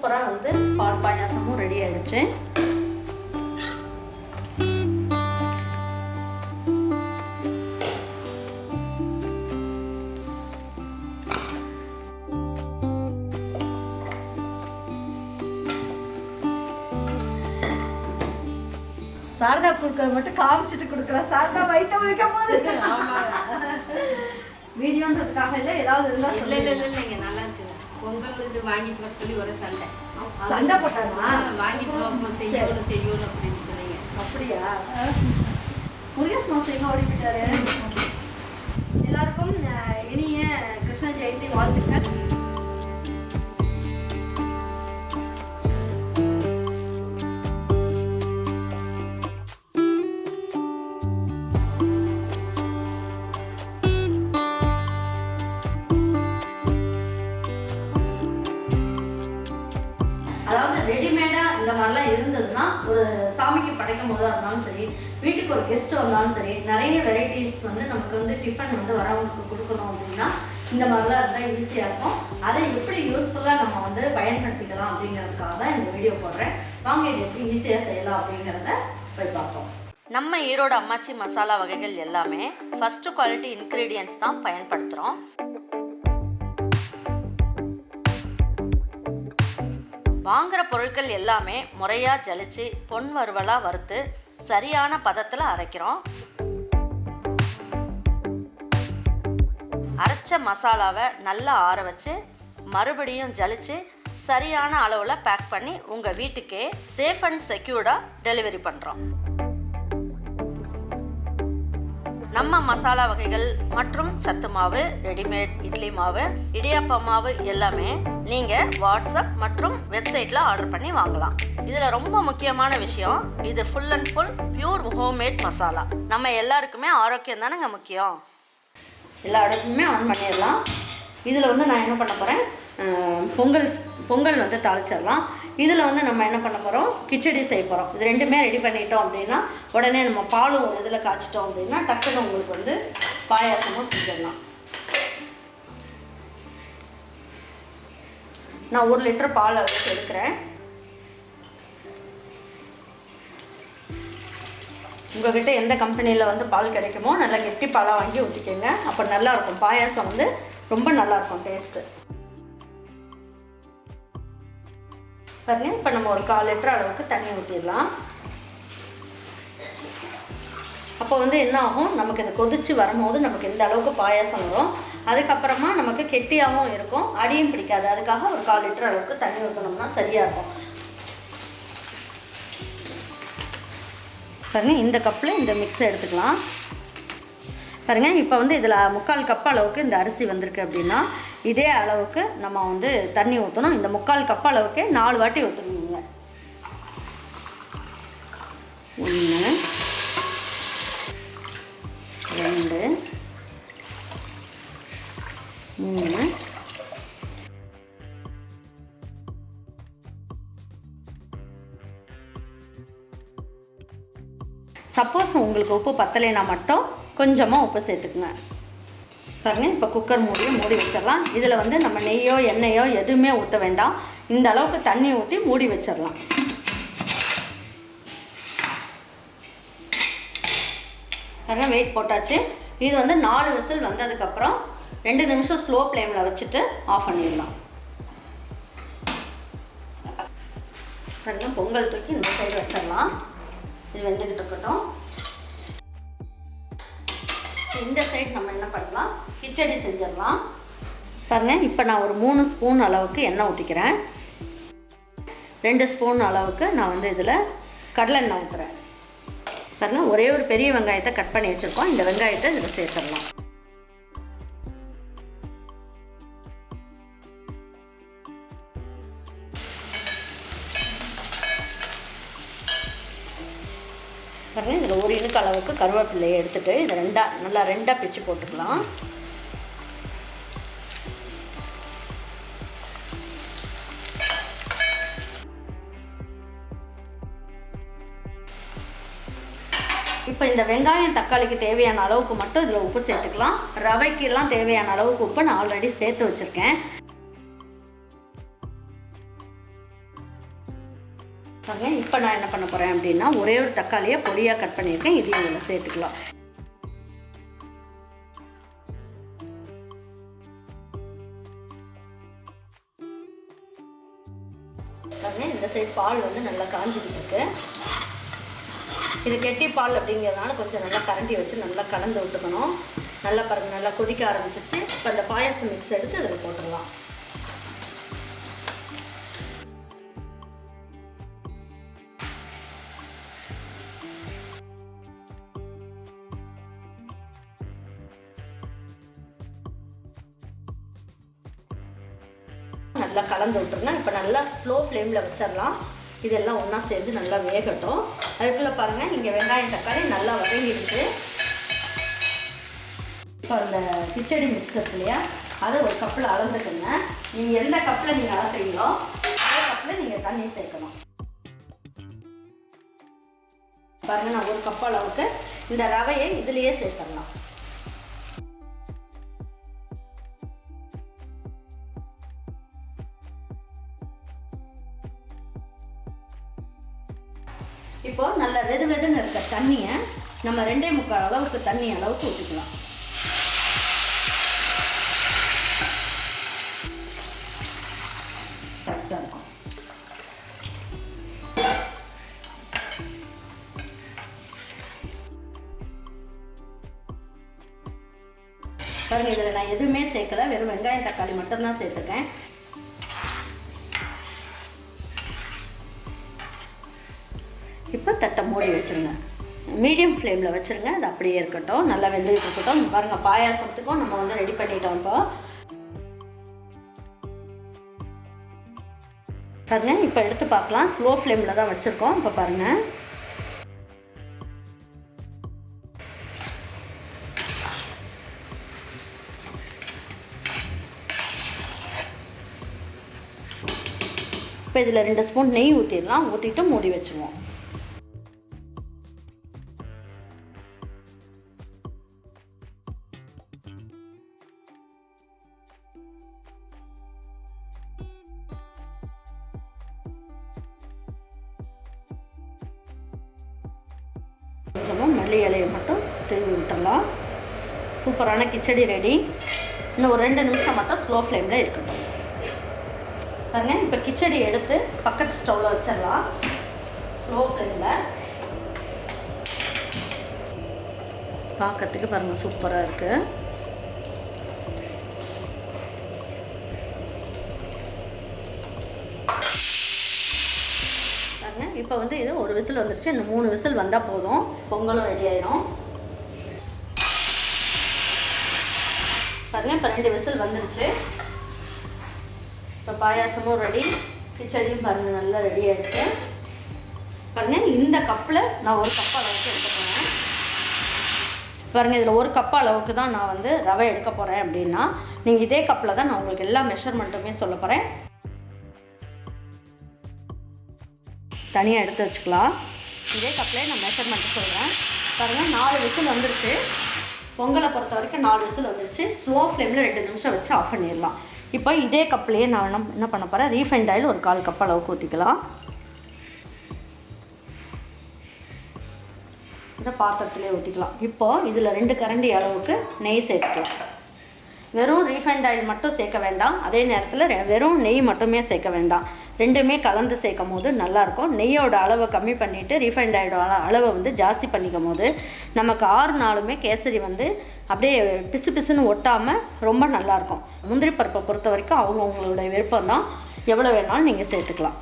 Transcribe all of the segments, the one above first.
சூப்பராக வந்து பால் பாயாசமும் ரெடி ஆயிடுச்சு. சாரதா குடுக்கறது மட்டும் காமிச்சிட்டு கொடுக்குறா. சாரதா வயிற்று வலிக்க போது வீடியோன்றதுக்காக இல்லை, ஏதாவது இருந்தால் இல்லை இல்லை இல்லை இல்லைங்க, நல்லா இருக்குது. பொங்கல் இது வாங்கிட்டு வர சொல்லி ஒரு சண்டை சண்டை போட்டாங்களா? வாங்கிட்டு போகும்போது செய்யணும் செய்யணும் அப்படின்னு சொன்னீங்க. அப்படியா? முருகேஷ் மாஸ்டர் எங்கே ஓடிக்கிட்டாரு? எல்லாருக்கும் இனிய கிருஷ்ண ஜெயந்தி வாழ்த்துக்கள். அதாவது ரெடிமேடாக இந்த மாதிரிலாம் இருந்ததுன்னா ஒரு சாமிக்கு படைக்கும் போதாக இருந்தாலும் சரி, வீட்டுக்கு ஒரு கெஸ்ட் வந்தாலும் சரி, நிறைய வெரைட்டிஸ் வந்து நமக்கு வந்து டிஃபன் வந்து வரவங்களுக்கு கொடுக்கணும் அப்படின்னா இந்த மாதிரிலாம் இருந்தால் ஈஸியாக இருக்கும். அதை எப்படி யூஸ்ஃபுல்லாக நம்ம வந்து பயன்படுத்திக்கலாம் அப்படிங்கிறதுக்காக தான் இந்த வீடியோ போடுறேன். வாங்க இது எப்படி ஈஸியாக செய்யலாம் அப்படிங்கிறத போய் பார்ப்போம். நம்ம ஈரோடு அம்மாச்சி மசாலா வகைகள் எல்லாமே ஃபஸ்ட்டு குவாலிட்டி இன்க்ரீடியன்ட்ஸ் தான் பயன்படுத்துகிறோம். வாங்குகிற பொருட்கள் எல்லாமே முறையாக ஜலிச்சு பொன் வறுவலாக வறுத்து சரியான பதத்தில் அரைக்கிறோம். அரைச்ச மசாலாவை நல்லா ஆற வச்சு மறுபடியும் ஜலிச்சு சரியான அளவில் பேக் பண்ணி உங்கள் வீட்டுக்கே சேஃப் அண்ட் செக்யூர்டாக டெலிவரி பண்ணுறோம். நம்ம மசாலா வகைகள் மற்றும் சத்து மாவு, ரெடிமேட் இட்லி மாவு, இடியாப்ப மாவு எல்லாமே நீங்கள் வாட்ஸ்அப் மற்றும் வெப்சைட்டில் ஆர்டர் பண்ணி வாங்கலாம். இதில் ரொம்ப முக்கியமான விஷயம், இது full and full pure homemade masala. நம்ம எல்லாருக்குமே ஆரோக்கியம் தானேங்க முக்கியம். எல்லா இடத்துலையுமே ஆன் பண்ணிடலாம். இதில் வந்து நான் என்ன பண்ண போகிறேன், பொங்கல் வந்து தாளிச்சிடலாம். இதில் வந்து நம்ம என்ன பண்ண போகிறோம், கிச்சடி செய்ய போகிறோம். இது ரெண்டுமே ரெடி பண்ணிட்டோம் அப்படின்னா உடனே நம்ம பாலும் ஒரு இதில் காய்ச்சிட்டோம் அப்படின்னா டக்குன்னு உங்களுக்கு வந்து பாயாசமும் செஞ்சிடலாம். நான் 1 லிட்டர் பால் வச்சு எடுக்கிறேன். உங்கள்கிட்ட எந்த கம்பெனியில் வந்து பால் கிடைக்குமோ நல்லா கெட்டி பாலாக வாங்கி ஊற்றிக்கோங்க. அப்போ நல்லாயிருக்கும், பாயாசம் வந்து ரொம்ப நல்லாயிருக்கும் டேஸ்ட்டு. பாருங்க, இப்போ நம்ம ஒரு 1/4 லிட்டர் அளவுக்கு தண்ணி ஊற்றிடலாம். அப்போ வந்து என்ன ஆகும், நமக்கு இதை கொதித்து வரும்போது நமக்கு இந்த அளவுக்கு பாயாசம் வரும். அதுக்கப்புறமா நமக்கு கெட்டியாகவும் இருக்கும், அடியும் பிடிக்காது. அதுக்காக ஒரு 1/4 லிட்டர் அளவுக்கு தண்ணி ஊற்றணும்னா சரியாக இருக்கும். பாருங்கள், இந்த கப்பில் இந்த மிக்ஸை எடுத்துக்கலாம். பாருங்கள், இப்போ வந்து இதில் 3/4 கப் அளவுக்கு இந்த அரிசி வந்திருக்கு அப்படின்னா இதே அளவுக்கு நம்ம வந்து தண்ணி ஊற்றணும். இந்த 3/4 கப் அளவுக்கு 4 வாட்டி ஊற்றணுங்க. 1 2 3 சப்போஸ் உங்களுக்கு உப்பு பத்தலைன்னா மட்டும் கொஞ்சமாக உப்பு சேர்த்துக்குங்க. பாருங்கள், இப்போ குக்கர் மூடி வச்சிடலாம். இதில் வந்து நம்ம நெய்யோ எண்ணெயோ எதுவுமே ஊற்ற வேண்டாம். இந்த அளவுக்கு தண்ணி ஊற்றி மூடி வச்சிடலாம். பாருங்கள், வெயிட் போட்டாச்சு. இது வந்து 4 விசில் வந்ததுக்கப்புறம் 2 நிமிஷம் ஸ்லோ ஃப்ளேமில் வச்சுட்டு ஆஃப் பண்ணிடலாம். பாருங்கள், பொங்கல் தூக்கி இந்த சைடு வச்சிடலாம். இது வெந்துக்கிட்டு இருக்கட்டும். இந்த சைடு நம்ம என்ன பண்ணலாம், கிச்சடி செஞ்சிடலாம். பாருங்கள், இப்போ நான் ஒரு 3 ஸ்பூன் அளவுக்கு எண்ணெய் ஊற்றிக்கிறேன். 2 ஸ்பூன் அளவுக்கு நான் வந்து இதில் கடலை எண்ணெய் ஊற்றுறேன். பாருங்கள், ஒரே ஒரு பெரிய வெங்காயத்தை கட் பண்ணி வச்சுருக்கோம். இந்த வெங்காயத்தை இதில் சேர்த்துடலாம். பாருங்கள், இதில் 1 இனுக்கு அளவுக்கு கருவேப்பிலையை எடுத்துகிட்டு இதை நல்லா ரெண்டாக பிச்சு போட்டுக்கலாம். இப்போ இந்த வெங்காயம் தக்காளிக்கு தேவையான அளவுக்கு மட்டும் இதில் உப்பு சேர்த்துக்கலாம். ரவைக்கெல்லாம் தேவையான அளவுக்கு உப்பு நான் ஆல்ரெடி சேர்த்து வச்சுருக்கேன். பாருங்க இப்போ நான் என்ன பண்ண போகிறேன் அப்படின்னா ஒரே ஒரு தக்காளியை பொடியாக கட் பண்ணியிருக்கேன், இதையும் இதில் சேர்த்துக்கலாம். பாருங்க இந்த சைடு பால் வந்து நல்லா காஞ்சிக்கிட்டு இருக்கு. இது கெட்டி பால் அப்படிங்கிறதுனால கொஞ்சம் நல்லா கரண்டி வச்சு நல்லா கலந்து விட்டுக்கணும். நல்லா பாருங்க நல்லா கொதிக்க ஆரம்பிச்சிச்சு. இப்போ அந்த பாயாசம் மிக்ஸ் எடுத்து அதில் போட்டுடலாம். நல்லா கலந்து விட்டுருங்க. இப்போ நல்லா ஸ்லோ ஃப்ளேமில் வச்சிடலாம். இதெல்லாம் ஒன்றா சேர்ந்து நல்லா வேகட்டும். அதுக்குள்ளே பாருங்கள் இங்கே வெங்காயம் தக்காளி நல்லா வதங்கிடுச்சு. இப்போ அந்த கிச்சடி மிக்ஸ் இருக்கு இல்லையா, அதை ஒரு கப்பில் அளந்துக்குங்க. நீங்கள் எந்த கப்பில் நீங்கள் அளக்குறீங்களோ அதே கப்பில் நீங்கள் தண்ணி சேர்க்கணும். பாருங்கள் நான் ஒரு கப் அளவுக்கு இந்த ரவையை இதுலேயே சேர்த்துடலாம். இப்போ நல்ல வெது வெதுன்னு இருக்க தண்ணியை நம்ம 2.25 அளவுக்கு தண்ணி அளவுக்கு ஊற்றிக்கலாம். கரெக்டாக இருக்கும். பாருங்க இதில் நான் எதுவுமே சேர்க்கல, வெறும் வெங்காயம் தக்காளி மட்டும்தான் சேர்த்துருக்கேன். இப்போ தட்டை மூடி வச்சுருங்க. மீடியம் ஃப்ளேமில் வச்சுருங்க. அது அப்படியே இருக்கட்டும், நல்லா வெந்துகிட்டு இருக்கட்டும். பாருங்கள் பாயாசத்துக்கும் நம்ம வந்து ரெடி பண்ணிட்டோம். இப்போ பாருங்கள் இப்போ எடுத்து பார்க்கலாம். ஸ்லோ ஃப்ளேமில் தான் வச்சுருக்கோம். இப்போ பாருங்கள் இப்போ இதில் 2 ஸ்பூன் நெய் ஊற்றிடலாம். ஊற்றிட்டு மூடி வச்சுருவோம். கொஞ்சமாக மல்லி இலையை மட்டும் தூவி விட்டுடலாம். சூப்பரான கிச்சடி ரெடி. இன்னும் ஒரு 2 நிமிஷம் மட்டும் ஸ்லோ ஃப்ளேமில் இருக்கட்டும். பாருங்க இப்போ கிச்சடி எடுத்து பக்கத்து ஸ்டவ்வில் வச்சிடலாம். ஸ்லோ ஃப்ளேமில் பார்க்கறதுக்கு பாருங்கள் சூப்பராக இருக்குது. பாருங்க இப்போ வந்து இது ஒரு விசில் வந்துருச்சு. இன்னும் 3 விசில் வந்தால் போதும். பொங்கலும் ரெடி ஆயிடும். பாருங்க இப்போ 2 விசில் வந்துருச்சு. இப்போ பாயாசமும் ரெடி, கிச்சடியும் பாருங்கள் நல்லா ரெடி ஆகிடுச்சு. பாருங்கள் இந்த கப்பில் நான் ஒரு கப் அளவுக்கு எடுக்க போகிறேன். பாருங்கள் இதில் ஒரு கப் அளவுக்கு தான் நான் வந்து ரவை எடுக்க போகிறேன் அப்படின்னா, நீங்கள் இதே கப்பில் தான் நான் உங்களுக்கு எல்லா மெஷர்மெண்ட்டுமே சொல்ல போகிறேன். தனியாக எடுத்து வச்சுக்கலாம். இதே கப்பிலே நான் மெஷர்மெண்ட்டு சொல்கிறேன். பாருங்கள் 4 விசில் வந்துருச்சு. பொங்கலை பொறுத்த வரைக்கும் 4 விசில் வந்துருச்சு. ஸ்லோ ஃப்ளேமில் 2 நிமிஷம் வச்சு ஆஃப் பண்ணிடலாம். இப்போ இதே கப்லேயே நான் என்ன பண்ண போகிறேன், ரீஃபைண்ட் ஆயில் ஒரு 1/4 கப் அளவுக்கு ஊற்றிக்கலாம். இந்த பாத்திரத்துலேயே ஊற்றிக்கலாம். இப்போது இதில் 2 கரண்டி அளவுக்கு நெய் சேர்த்துக்கலாம். வெறும் ரீஃபைண்ட் ஆயில் மட்டும் சேர்க்க வேண்டாம். அதே நேரத்தில் வெறும் நெய் மட்டுமே சேர்க்க வேண்டாம். ரெண்டுமே கலந்து சேர்க்கும் போது நல்லாயிருக்கும். நெய்யோட அளவை கம்மி பண்ணிவிட்டு ரீஃபைண்ட் ஆயிலோட அளவை வந்து ஜாஸ்தி பண்ணிக்கும் போது நமக்கு 6 நாளுமே கேசரி வந்து அப்படியே பிசு பிசுன்னு ஒட்டாமல் ரொம்ப நல்லாயிருக்கும். முந்திரி பருப்பை பொறுத்த வரைக்கும் அவங்கவுங்களுடைய விருப்பம் தான், எவ்வளோ வேணாலும் நீங்கள் சேர்த்துக்கலாம்.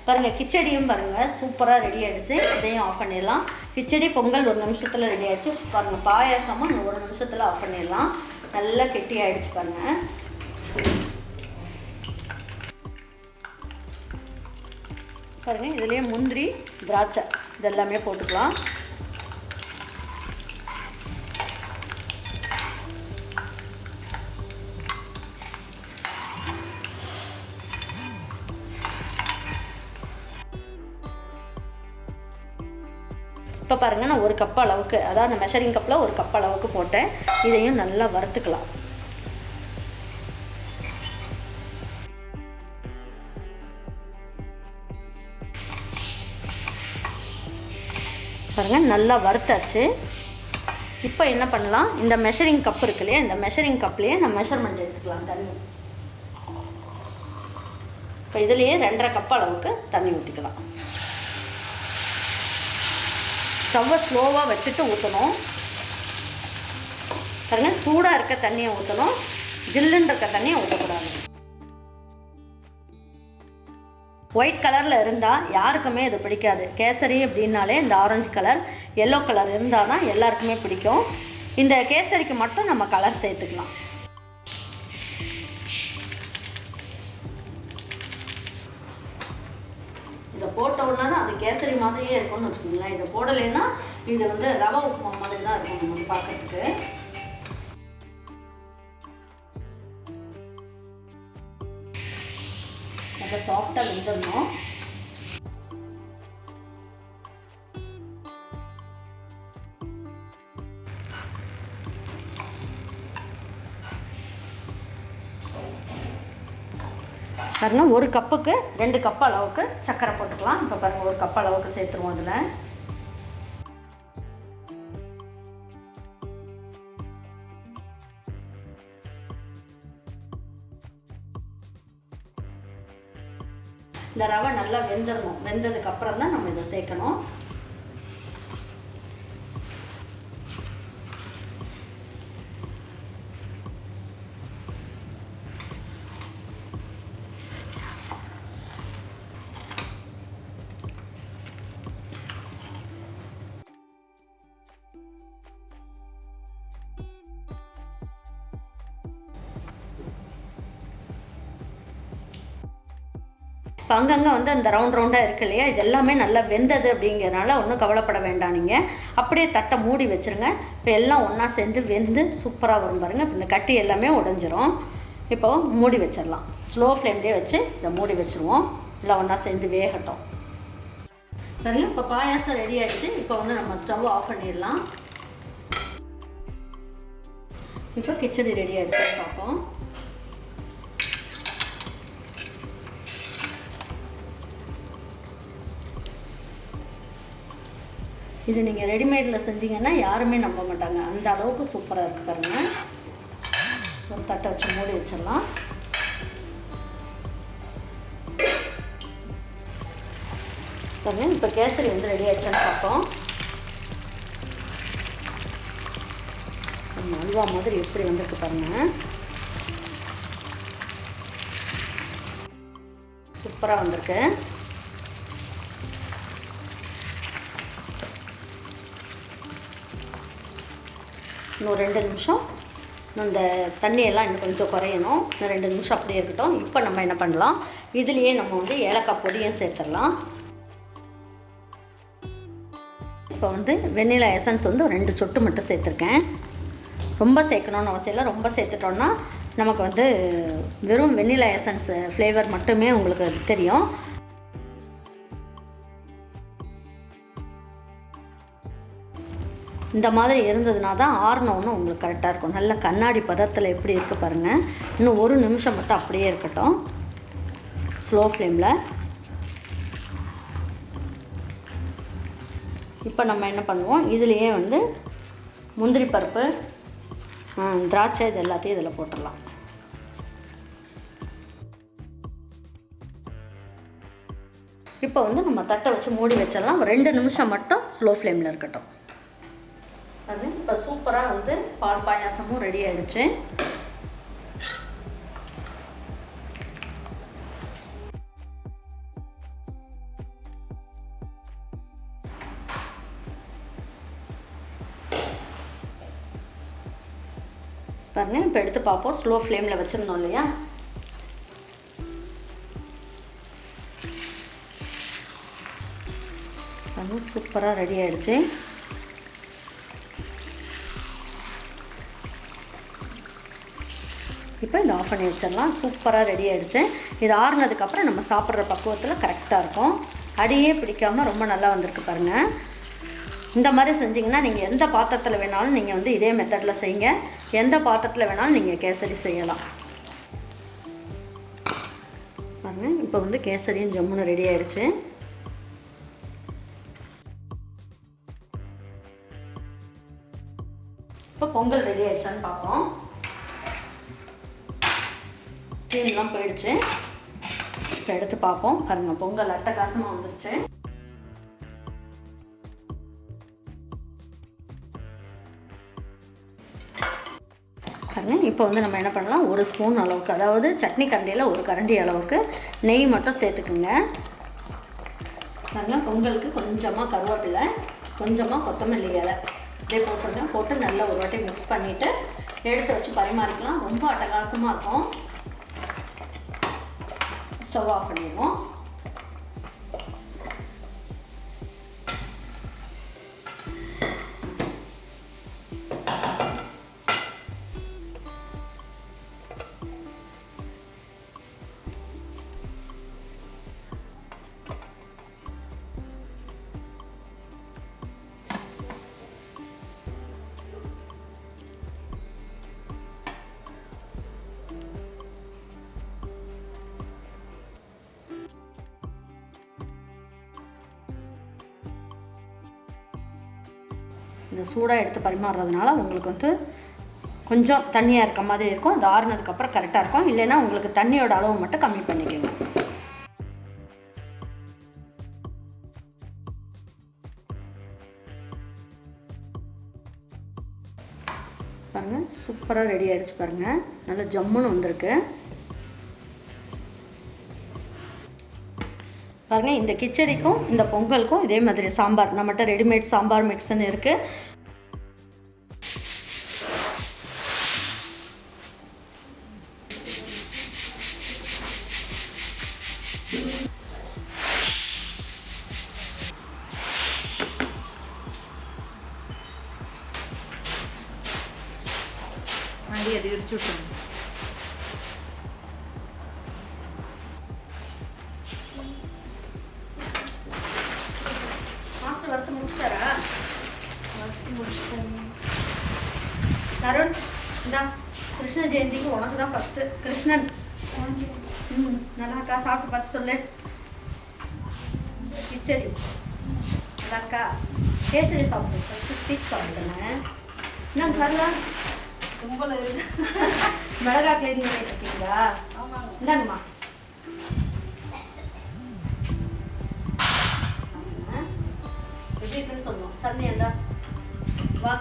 பாருங்கள் கிச்சடியும் பாருங்கள் சூப்பராக ரெடி ஆகிடுச்சு. இதையும் ஆஃப் பண்ணிடலாம். கிச்சடி பொங்கல் 1 நிமிஷத்தில் ரெடி ஆகிடுச்சு. பாருங்கள் பாயாசமும் 1 நிமிஷத்தில் ஆஃப் பண்ணிடலாம். நல்லா கெட்டி ஆகிடுச்சு பாருங்கள். பாருங்கள் இதுலேயே முந்திரி திராட்சை இதெல்லாமே போட்டுக்கலாம். இப்போ பாருங்கள் நான் 1 கப் அளவுக்கு, அதாவது நான் மெஷரிங் கப்பில் 1 கப் அளவுக்கு போட்டேன். இதையும் நல்லா வறுத்துக்கலாம். பாருங்கள் நல்லா வறுத்தாச்சு. இப்போ என்ன பண்ணலாம், இந்த மெஷரிங் கப் இருக்கு இல்லையா, இந்த மெஷரிங் கப்லேயே நம்ம மெஷர்மெண்ட் எடுத்துக்கலாம் தண்ணி. இப்போ இதுலேயே 2.5 கப் அளவுக்கு தண்ணி ஊற்றிக்கலாம். ஸ்டவ்வை ஸ்லோவாக வச்சுட்டு ஊற்றணும். பாருங்கள் சூடாக இருக்க தண்ணியை ஊற்றணும், ஜில்லுன்னு இருக்க தண்ணியை ஊற்றக்கூடாது. ஒயிட் கலரில் இருந்தால் யாருக்குமே இது பிடிக்காது. கேசரி அப்படின்னாலே இந்த ஆரஞ்சு கலர், எல்லோ கலர் இருந்தால் தான் எல்லாருக்குமே பிடிக்கும். இந்த கேசரிக்கு மட்டும் நம்ம கலர் சேர்த்துக்கலாம். இதை போட்ட உடனே தான் அது கேசரி மாதிரியே இருக்கும்னு வச்சுக்கோங்களேன். இதை போடலைன்னா இது வந்து ரவை உப்புமா மாதிரி தான் இருக்கும் நமக்கு பார்க்கறதுக்கு. நல்லா சாஃப்டாக வெந்துடணும். பாருங்கள் 1 கப்புக்கு 2 கப் அளவுக்கு சர்க்கரை போட்டுக்கலாம். இப்போ பாருங்கள் 1 கப் அளவுக்கு சேர்த்துருவோம். அதில் இந்த ரவை நல்லா வெந்துடணும். வெந்ததுக்கப்புறம் தான் நம்ம இதை சேர்க்கணும். இப்போ அங்கங்கே வந்து அந்த ரவுண்டாக இருக்கு இல்லையா, இது எல்லாமே நல்லா வெந்தது அப்படிங்கிறனால ஒன்றும் கவலைப்பட வேண்டாம். நீங்கள் அப்படியே தட்டை மூடி வச்சுருங்க. இப்போ எல்லாம் ஒன்றா சேர்ந்து வெந்து சூப்பராக வரும் பாருங்கள். இப்போ இந்த கட்டி எல்லாமே உடைஞ்சிரும். இப்போ மூடி வச்சிடலாம். ஸ்லோ ஃப்ளேம்லேயே வச்சு இதை மூடி வச்சுருவோம். எல்லாம் ஒன்றா சேர்ந்து வேகட்டும். பாருங்கள் இப்போ பாயாசம் ரெடி ஆகிடுச்சு. இப்போ வந்து நம்ம ஸ்டவ் ஆஃப் பண்ணிடலாம். இப்போ கிச்சடி ரெடி ஆகிடுச்சு பார்ப்போம். இது நீங்கள் ரெடிமேடில் செஞ்சீங்கன்னா யாருமே நம்ப மாட்டாங்க, அந்த அளவுக்கு சூப்பராக இருக்குது பாருங்கள். ஒரு தட்டை வச்சு மூடி வச்சிடலாம். பாருங்கள் இப்போ கேசரி வந்து ரெடி ஆகிடுச்சான்னு பார்ப்போம். அல்வா மாதிரி எப்படி வந்திருக்கு பாருங்கள். சூப்பராக வந்திருக்கு. இன்னும் 2 நிமிஷம் இந்த தண்ணியெல்லாம் இன்னும் கொஞ்சம் குறையணும். இன்னும் 2 நிமிஷம் அப்படியே இருக்கட்டும். இப்போ நம்ம என்ன பண்ணலாம், இதுலேயே நம்ம வந்து ஏலக்காய் பொடியும் சேர்த்துடலாம். இப்போ வந்து வெண்ணிலா எசன்ஸ் வந்து 2 சொட்டு மட்டும் சேர்த்துருக்கேன். ரொம்ப சேர்க்கணுன்னு அவசியம் இல்லை. ரொம்ப சேர்த்துட்டோன்னா நமக்கு வந்து வெறும் வெண்ணிலா எசன்ஸ் ஃப்ளேவர் மட்டுமே உங்களுக்கு தெரியும். இந்த மாதிரி இருந்ததுனா தான் ஆறணுன்னு உங்களுக்கு கரெக்டாக இருக்கும். நல்ல கண்ணாடி பதத்தில் எப்படி இருக்குது பாருங்கள். இன்னும் 1 நிமிஷம் மட்டும் அப்படியே இருக்கட்டும் ஸ்லோ ஃப்ளேமில். இப்போ நம்ம என்ன பண்ணுவோம், இதுலேயே வந்து முந்திரி பருப்பு, திராட்சை இது எல்லாத்தையும் இதில் போட்டுடலாம். இப்போ வந்து நம்ம தட்டை வச்சு மூடி வச்சிடலாம். 2 நிமிஷம் மட்டும் ஸ்லோ ஃப்ளேமில் இருக்கட்டும். அது இப்போ சூப்பராக வந்து பால் பாயாசமும் ரெடி ஆகிடுச்சு. பாருங்கள் இப்போ எடுத்து பார்ப்போம். ஸ்லோ ஃப்ளேமில் வச்சுருந்தோம் இல்லையா, பாருங்கள் சூப்பராக ரெடி ஆகிடுச்சு. இப்போ இதை ஆஃப் பண்ணி வச்சிடலாம். சூப்பராக ரெடி ஆகிடுச்சு. இது ஆறுனதுக்கப்புறம் நம்ம சாப்பிட்ற பக்குவத்தில் கரெக்டாக இருக்கும். அடியே பிடிக்காமல் ரொம்ப நல்லா வந்திருக்கு பாருங்கள். இந்த மாதிரி செஞ்சிங்கன்னா நீங்கள் எந்த பாத்திரத்தில் வேணாலும் நீங்கள் வந்து இதே மெத்தடில் செய்யுங்க. எந்த பாத்திரத்தில் வேணாலும் நீங்கள் கேசரி செய்யலாம். பாருங்கள் இப்போ வந்து கேசரியும் ஜம்முன்னு ரெடி ஆகிடுச்சு. இப்போ பொங்கல் ரெடி ஆயிடுச்சான்னு பார்ப்போம். தீம்லாம் போயிடுச்சு. இப்போ எடுத்து பார்ப்போம். பாருங்கள், பொங்கல் அட்டகாசமாக வந்துருச்சு. பாருங்கள், இப்போ வந்து நம்ம என்ன பண்ணலாம், ஒரு ஸ்பூன் அளவுக்கு, அதாவது சட்னி கரண்டியில் ஒரு கரண்டி அளவுக்கு நெய் மட்டும் சேர்த்துக்குங்க. பாருங்கள், பொங்கலுக்கு கொஞ்சமாக கருவேப்பிலை, கொஞ்சமாக கொத்தமல்லி இலை இதே போட்டுருங்க. போட்டு நல்லா ஒரு வாட்டி மிக்ஸ் பண்ணிவிட்டு எடுத்து வச்சு பரிமாறிக்கலாம். ரொம்ப அட்டகாசமாக இருக்கும். ஸ்டவ் ஆஃப் பண்ணிடுவோம். இந்த சூடாக எடுத்து பரிமாறுறதுனால உங்களுக்கு வந்து கொஞ்சம் தண்ணியாக இருக்க மாதிரி இருக்கும். அது ஆறுனதுக்கப்புறம் கரெக்டாக இருக்கும். இல்லைன்னா உங்களுக்கு தண்ணியோட அளவு மட்டும் கம்மி பண்ணிக்கோங்க. பாருங்கள், சூப்பராக ரெடி ஆகிடுச்சு. பாருங்கள், நல்லா ஜம்முன்னு வந்திருக்கு. பாருங்கள், இந்த கிச்சடிக்கும் இந்த பொங்கலுக்கும் இதே மாதிரி சாம்பார் நம்மகிட்ட ரெடிமேட் சாம்பார் மிக்ஸ்ன்னு இருக்குது. அது விரிச்சு விட்டுருங்க. மாஸ்டர் வறுத்து முடிச்சிட்டாரா? தருண், இந்தா கிருஷ்ண ஜெயந்திக்கு உனக்கு தான் ஃபஸ்ட்டு. கிருஷ்ணன், நல்லாக்கா, சாப்பிட்டு பார்த்து சொல்லு. கிச்சடி நல்லாக்கா. கேசரி சாப்பிடு, ஃபஸ்ட்டு ஸ்வீட் சாப்பிடுங்க. என்னங்க சார்லா கும்பல இருக்கு. மிளகா கிளீன் பண்ணிட்டு இருக்கீங்களா? இந்தாங்கம்மா. எப்படி இருக்குன்னு சொல்லணும். சரண்யா வா.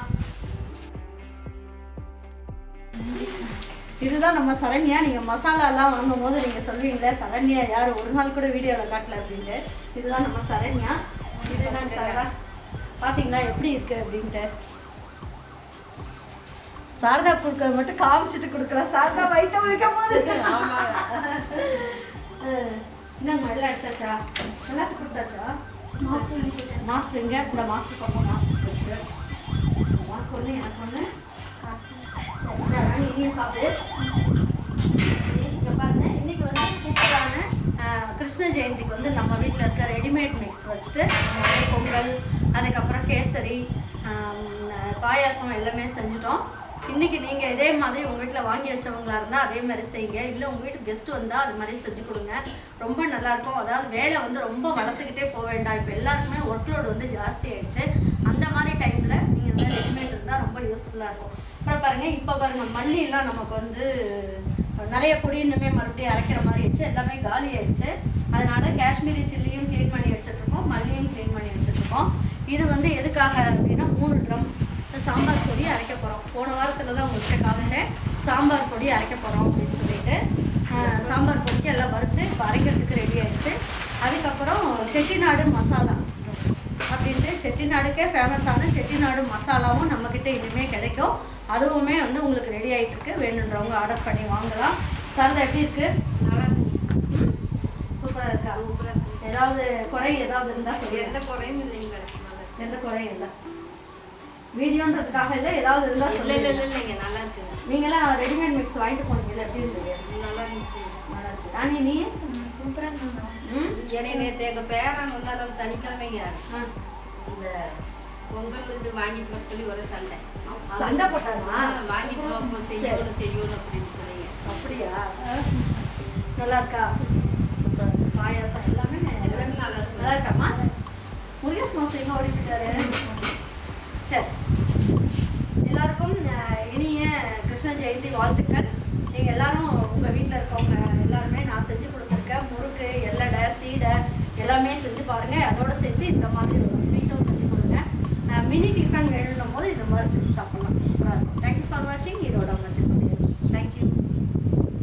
இதுதான் நம்ம சரண்யா. நீங்கள் மசாலாலாம் வாங்கும் போது நீங்கள் சொல்வீங்களே, சரண்யா யார், ஒரு நாள் கூட வீடியோவில் காட்டல அப்படின்ட்டு. இதுதான் நம்ம சரண்யா. இதுதான் சாரா. பார்த்தீங்களா எப்படி இருக்குது அப்படின்ட்டு. சாரதா கொடுக்கறது மட்டும் காமிச்சிட்டு கொடுக்குறா. சாரதா வயிற்று வலிக்கும் போது என்னங்க எல்லாம் எடுத்தாச்சா? எல்லாத்துக்கும் கொடுத்தாச்சா? மாஸ்டர் எங்க? இந்த மாஸ்டர் பார்ப்போம். மாஸ்டர் வச்சு உனக்கு ஒன்று எனக்கு ஒன்று. இனியும் சாப்பிடு. இங்கே பாருங்க, இன்னைக்கு வந்து சூப்பரான கிருஷ்ண ஜெயந்திக்கு வந்து நம்ம வீட்டில் இருக்க ரெடிமேட் மிக்ஸ் வச்சுட்டு பொங்கல், அதுக்கப்புறம் கேசரி, பாயாசம் எல்லாமே செஞ்சுட்டோம். இன்றைக்கி நீங்கள் இதே மாதிரி உங்கள் வீட்டில் வாங்கி வச்சவங்களா இருந்தால் அதே மாதிரி செய்யுங்க. இல்லை உங்கள் வீட்டுக்கு கெஸ்ட்டு வந்தால் அது மாதிரி செஞ்சு கொடுங்க. ரொம்ப நல்லாயிருக்கும். அதாவது வேலை வந்து ரொம்ப வளர்த்துக்கிட்டே போக வேண்டாம். இப்போ எல்லாருக்குமே ஒர்க் லோடு வந்து ஜாஸ்தி ஆகிடுச்சு. அந்த மாதிரி டைமில் நீங்கள் வந்து ரெடிமேட் இருந்தால் ரொம்ப யூஸ்ஃபுல்லாக இருக்கும். அப்புறம் பாருங்கள், இப்போ பாருங்கள், மல்லியெல்லாம் நமக்கு வந்து நிறைய பொடி இன்னுமே மறுபடியும் அரைக்கிற மாதிரி ஆயிடுச்சு. எல்லாமே காலி ஆயிடுச்சு. அதனால் காஷ்மீரி சில்லியும் க்ளீன் பண்ணி வச்சுட்ருக்கோம், மல்லியும் க்ளீன் பண்ணி வச்சுட்ருக்கோம். இது வந்து எதுக்காக அப்படின்னா 3 ட்ரம் சாம்பார் பொடி அரைக்க போகிறோம். போன வாரத்தில் தான் உங்கள்கிட்ட காமிச்சேன் சாம்பார் பொடி அரைக்க போகிறோம் அப்படின்னு சொல்லிட்டு. சாம்பார் பொடிக்கு எல்லாம் வறுத்து இப்போ அரைக்கிறதுக்கு ரெடி ஆகிடுச்சு. அதுக்கப்புறம் செட்டிநாடு மசாலா அப்படின்ட்டு செட்டிநாடுக்கே ஃபேமஸான செட்டிநாடு மசாலாவும் நம்மக்கிட்ட இனிமேல் கிடைக்கும். அதுவுமே வந்து உங்களுக்கு ரெடி ஆகிட்டுருக்கு. வேணுன்றவங்க ஆர்டர் பண்ணி வாங்கலாம். சாரதா எப்படி இருக்குது? சூப்பராக இருக்கா? ஏதாவது குறை ஏதாவது இருந்தால் சொல்லி. எந்த குறையும் இல்லைங்க. எந்த குறையும் இல்லை. வீடியோன்றதுக்காக இல்லை, ஏதாவது இருந்தால் இல்லை இல்லை இல்லை இல்லைங்க, நல்லா இருக்குங்க. நீங்களாம் ரெடிமேட் மிக்ஸ் வாங்கிட்டு போனீங்கல்ல, எப்படி இருந்தது? நல்லா இருந்துச்சு. நல்லா இருந்துச்சு. ராணி நீ? சூப்பராக இருந்தது. ஏன்னா நேற்று எங்கள் பேரன் வந்தாலும் சனிக்கிழமைங்க இந்த பொங்கல் இது வாங்கிட்டு வர சொல்லி ஒரு சண்டை போட்டானா? வாங்கிட்டு வாங்க செய்யணும் அப்படின்னு சொன்னீங்க. அப்படியா? நல்லா இருக்கா? பாயாசம் எல்லாமே நல்லா இருக்கு. நல்லா இருக்காம்மா? முருகேஷ் மாஸ்டர் எங்கே ஓடிக்கிட்டாரு? சரி, எல்லாருக்கும் கிருஷ்ண ஜெயந்தி வாழ்த்துக்கள். நீங்கள் எல்லாரும் உங்கள் வீட்டில் இருக்கவங்க எல்லாருமே நான் செஞ்சு கொடுத்துருக்கேன் முறுக்கு, எல்லடை, சீடை எல்லாமே செஞ்சு பாருங்கள். அதோடு செஞ்சு இந்த மாதிரி ஒரு ஸ்வீட்டும் செஞ்சு கொடுங்க. மினி டிஃபன் வேணுன்னும் போது இந்த மாதிரி செஞ்சு சாப்பிட்லாம். சூப்பராக இருக்கும். தேங்க்யூ ஃபார் வாட்சிங். இதோட வச்சு சொல்லிடுறேன்.